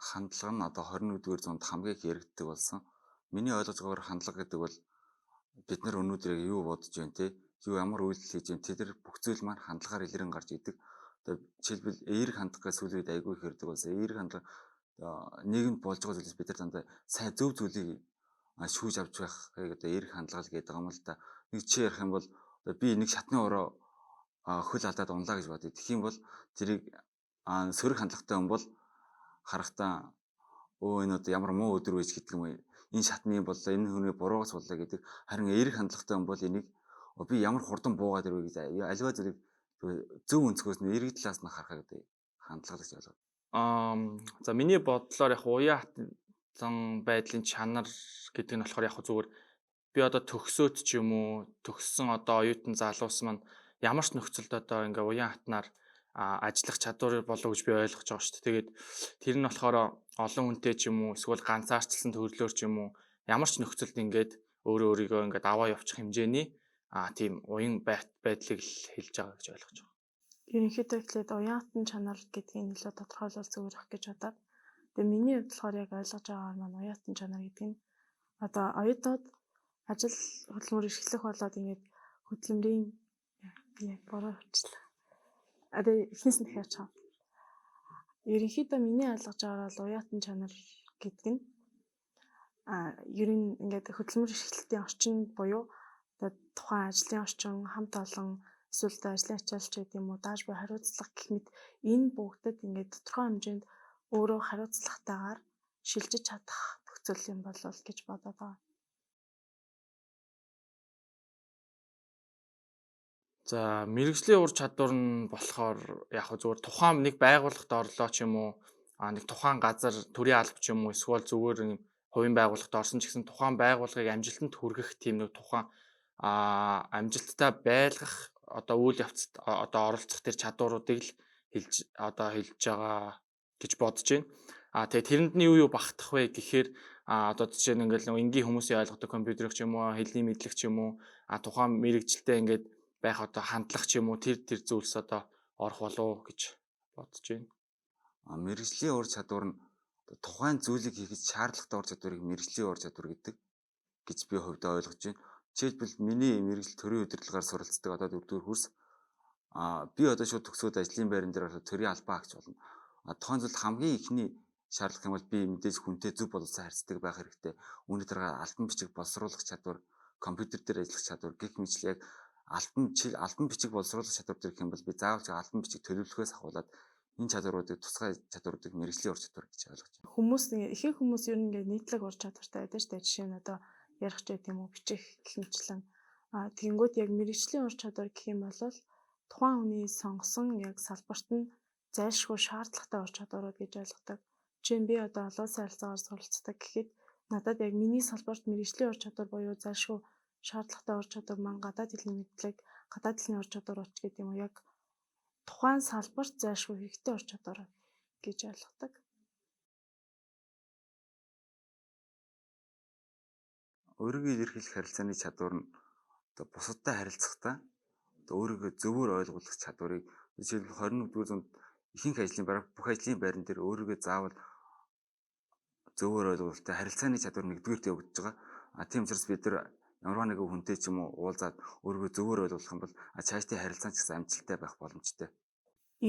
хандлага нь одоо 21-р зуунд хамгийн их яригддаг болсон. Миний ойлгож байгаагаар хандлага гэдэг бол бид нар өнөөдөр юу бодож байна те юу ямар үйлдэл хийж байна тэр бүх зүйл маань хандлагаар илэрэн гарч идэг. Одоо жишээлбэл эерэг хандлагаас сүүлийн үед айгүй их ярьдаг болсон. Эерэг хандлага нийгэмд болж байгаа зүйлээс бид нар дандаа сайн зөв зүйлийг шүүж авч байхыг одоо эерэг хандлага л гэдэг юм л да. Нэг чи ярих юм бол одоо би нэг шатны ороо хөл алдаад унлаа гэж бодъё. Тэгэх юм бол тэрийг сөрөг хандлагатай хүн бол харахтаа энэ одоо ямар муу өдөр байж гэдэг юм. Энэ шатны боллоо, энэ хүний буруугаас боллоо гэдэг. Харин эерэг хандлагатай хүн бол энийг би ямар хурдан буугаад ирвэ гэж аливаа зүйлийг зөв өнцгөөс нь эерэг талаас нь харахыг одоо хандлага гэж ойлгоо. За миний бодлоор яг уян хатан байдлын чанар гэдэг нь болохоор яг зүгээр би одоо төгсөөд ч юм уу төгссөн одоо оюутан залуус маань ямар ч нөхцөлд одоо ингээ уян хатнаар ажиллах чадвар болов гэж би ойлгож байгаа шүү дээ. Тэгээд тэр нь болохоор олон хүнтэй ч юм уу эсвэл ганцаарчлсан төрлөөр ч юм уу ямар ч нөхцөлд ингээд өөрийгөө ингээд аваа явуучих хэмжээний тийм уян байдлыг л хэлж байгаа гэж ойлгож байгаа. Ерөнхийдөө ихлээд уян хатан чанар гэдгийг нэлээд тодорхойлол зүгээр ах гэж бодоод. Тэгээ миний хувьд болохоор яг ойлгож байгаагаар маань уян хатан чанар гэдэг нь одоо оюутнууд ажил хөдөлмөр эрхлэх болоод ингээд хөдөлмөрийн би яг бороо хэлчихлээ. Одоо эхнээс нь дахиад чам. Ерөнхийдөө миний ойлгож байгаагаар бол уян хатан чанар гэдэг нь ер нь ингээд хөдөлмөр эрхлэлтийн орчинд буюу одоо тухайн ажлын орчин, хамт олон эсвэл ажлын ачаалч гэдэг юм уу, дааж буй хариуцлага гэх мэт энэ бүгдэд ингээд тодорхой хэмжээнд өөрөө хариуцлагатайгаар шилжиж чадах нөхцөл юм болов гэж бодоод байгаа. За мэрэгжлийн ур чадвар нь болохоор яг зүгээр тухайн нэг байгууллагт орлоо ч юм уу нэг тухайн газар төрийн алба ч юм уу эсвэл зүгээр юм хувийн байгууллагт орсон ч гэсэн тухайн байгууллагыг амжилтанд хүргэх тийм нэг тухайн амжилттай байлгах одоо үйл явцад одоо оролцох тэр чадваруудыг л хэлж байгаа гэж бодож байна. Тэгээ тэрэнд нь юу багтах вэ гэхээр одоо жишээ нь ингээл энгийн хүмүүсийн ойлгодог компьютерч юм уу, хэлний мэдлэг ч юм уу, тухайн мэрэгжилтэй ингээд байх одоо хандлах ч юм уу тэр зүйлс одоо орох болов гэж бодож байна. Мэргэжлийн ур чадвар нь тухайн зүйлийг хийхэд шаардлагатай ур чадварыг мэргэжлийн ур чадвар гэдэг гэж би хувьдаа ойлгож байна. Жишээлбэл миний мэргэжил төрийн удирдлагаар суралцдаг одоо 4-р курс би одоо шууд төгсөөд ажлын байран дээр ороод төрийн албаа агч болно. Тухайн зүйл хамгийн ихний шаардлага юм бол би мэдээж хүнтэй зөв боловсон харьцдаг байх хэрэгтэй. Үүний дараа альбан бичиг боловсруулах чадвар, компьютер дээр ажиллах чадвар гэх мэт яг альбан бичиг боловсруулах чадвар гэх юм бол би заавал альбан бичиг төлөвлөхөөс ахуулаад энэ чадваруудыг тусгай чадваруудыг мэргэжлийн ур чадвар гэж ойлгож байна. Хүмүүс ихэнх хүмүүс ер нь ингээд нийтлэг ур чадвартай байдаг шүү дээ. Жишээ нь одоо ярих ч гэдэг юм уу, бичих гэх мэтлэн. Тэгэнгүүт яг мэргэжлийн ур чадвар гэх юм бол тухайн хүний сонгосон яг салбарт нь зайлшгүй шаардлагатай ур чадварууд гэж ойлгодог. Жишээ нь би одоо олон улсын харилцаагаар суралцдаг гэхэд надад яг миний салбарт мэргэжлийн ур чадвар буюу зайлшгүй шаардлагатай ур чадвар маань гадаад хэлний мэдлэг, гадаад хэлний ур чадвар гэдэг юм уу яг тухайн салбарт зайлшгүй хэрэгтэй ур чадвар гэж ойлгодог. Өөрийгөө илэрхийлэх харилцааны чадвар нь одоо бусадтай харилцахдаа одоо өөрийгөө зөвөр ойлгох чадварыг жишээлбэл 21-р зуунд ихэнх ажлын бүх ажлын байран дээр өөрийгөө заавал зөвөр ойлголттой харилцааны чадвар нэгдүгээрт явагдаж байгаа. Тийм учраас бид нар ямар нэгэн хүнтэй ч юм уу уулзаад өөрийгөө зөвөр ойлгох юм бол цаашдын харилцаа ч гэсэн амжилттай байх боломжтой.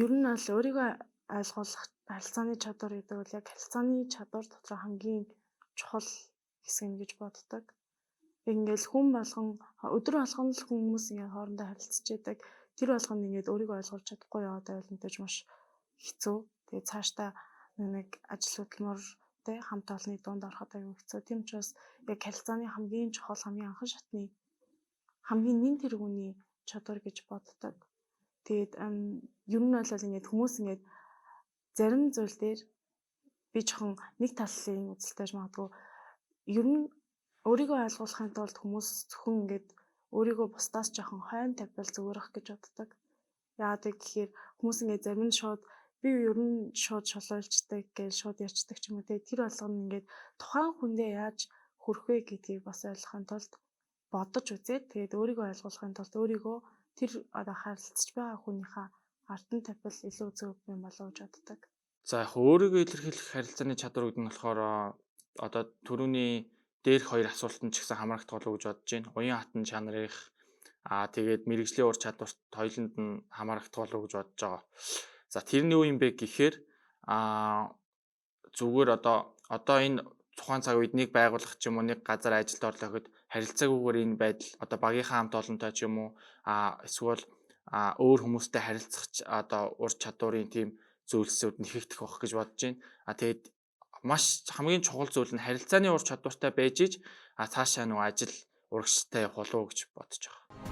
Ер нь бол өөрийгөө ойлгох харилцааны чадвар гэдэг бол яг харилцааны чадвар дотор хамгийн чухал хэсэг нь гэж боддог. Ингээл хүн болгон өдөр болгон л хүмүүс ингээ хоорондоо харилцаж байдаг. Тэр болгонд ингээд өөрийгөө ойлгож чадахгүй яваад байвал мэдээж маш хэцүү. Тэгээ цаашдаа нэг ажил хөдөлмөр хамт олонны дунд ороход аюу хэцүү. Тийм учраас яг харилцааны хамгийн чухал, хамгийн анхан шатны хамгийн нэн тэргүүний чадвар гэж боддог. Тэгээд ер нь бол ингээд хүмүүс ингээд зарим зүйл дээр би жоохон нэг талын үзэлтэй магадгүй ер нь өөрийгөө ойлгуулахын тулд хүмүүс зөвхөн ингээд өөрийгөө бусдаас жоохон хойно тавьбал зүгээрх гэж боддог. Яагаад гэхээр хүмүүс ингээд зарим нь шууд би ер нь шууд шолойлждаг гэж шууд ярьцдаг ч юм уу. Тэр болгоно ингээд тухайн хүндээ яаж хүрэх вэ гэдгийг бас ойлгохын тулд бодож үзээд тэгээд өөрийгөө ойлгуулахын тулд өөрийгөө тэр одоо харилцаж байгаа хүнийхээ ард нь тавьбал илүү зөв юм болов гэж боддог. За яг өөрийгөө илэрхийлэх харилцааны чадвар гэдэг нь болохоор одоо түрүүний дээрх хоёр асуултанд ч гэсэн хамрагдах болов уу гэж бодож байна. Уян хатан чанарынх тэгээд мэрэгжлийн ур чадварт хоёуланд нь хамрагдах болов уу гэж бодож байгаа. За тэрний юу юм бэ гэхээр зүгээр одоо энэ тухайн цаг үед нэг байгууллага ч юм уу нэг газар ажилд орлоо гэхэд харилцаагүйгээр энэ байдал одоо багийнхаа хамт олонтой ч юм уу эсвэл өөр хүмүүстэй харилцах одоо ур чадварын тийм зүйлсүүд нэхэгдэх байх гэж бодож байна. Тэгээд маш хамгийн чухал зүйл нь харилцааны ур чадвартай байж иж цаашаа нөгөө ажил урагштай явах болов уу гэж бодож байгаа.